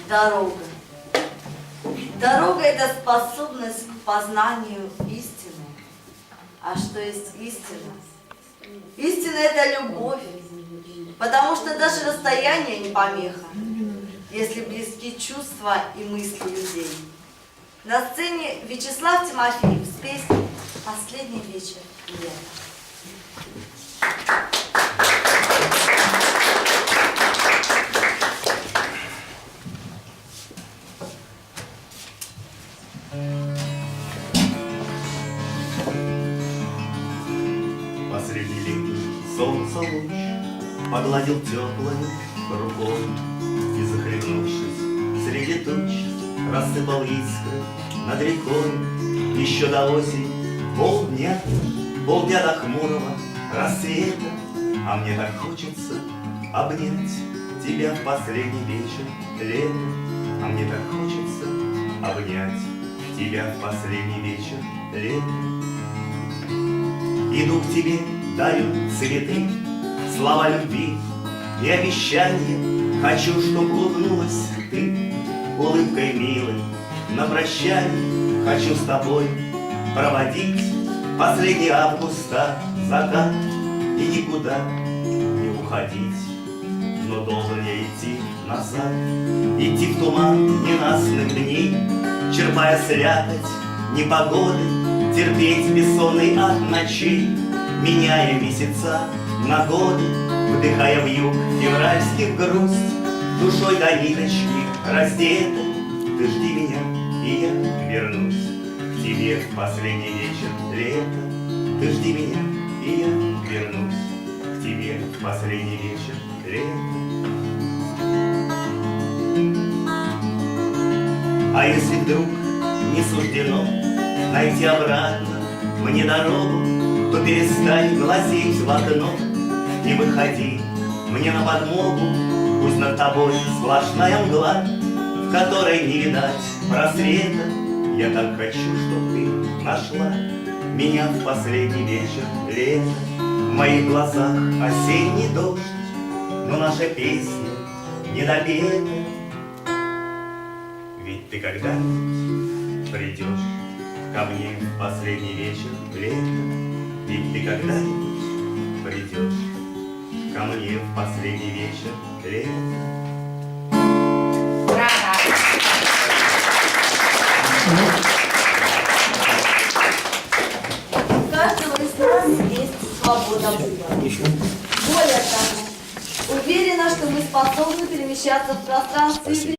Дорога. Дорога – это способность к познанию истины. А что есть истина? Истина – это любовь. Потому что даже расстояние не помеха, если близки чувства и мысли людей. На сцене Вячеслав Тимофеев с песней «Последний вечер лета». Последний летний солнца луч погладил теплой рукой и, захлебнувшись среди туч, рассыпал искры над рекой. Еще до осени полдня до хмурого рассвета, а мне так хочется обнять тебя в последний вечер лета. А мне так хочется обнять тебя в последний вечер лета. Иду к тебе, дарю цветы, слова любви и обещания. Хочу, чтоб улыбнулась ты улыбкой милой на прощанье. Хочу с тобой проводить последний августа закат и никуда не уходить. Но должен я идти назад, идти в туман ненастных дней, черпая слякоть непогоды, терпеть бессонный ад ночей, меняя месяца на годы, вдыхая вьюг февральских грусть, душой до ниточки раздетой. Ты жди меня, и я вернусь к тебе в последний вечер лета. Ты жди меня, и я вернусь к тебе в последний вечер лета. А если вдруг не суждено найти обратно мне дорогу, то перестань глазеть в окно и выходи мне на подмогу. Пусть над тобой сплошная мгла, в которой не видать просвета. Я так хочу, чтоб ты нашла меня в последний вечер лета. В моих глазах осенний дождь, но наша песня не допета. Ведь ты когда-нибудь придешь ко мне в последний вечер лета. Ведь ты когда-нибудь придешь ко мне в последний вечер лета. У каждого из нас есть свобода выбора. Более того, уверена, что мы способны перемещаться в пространстве и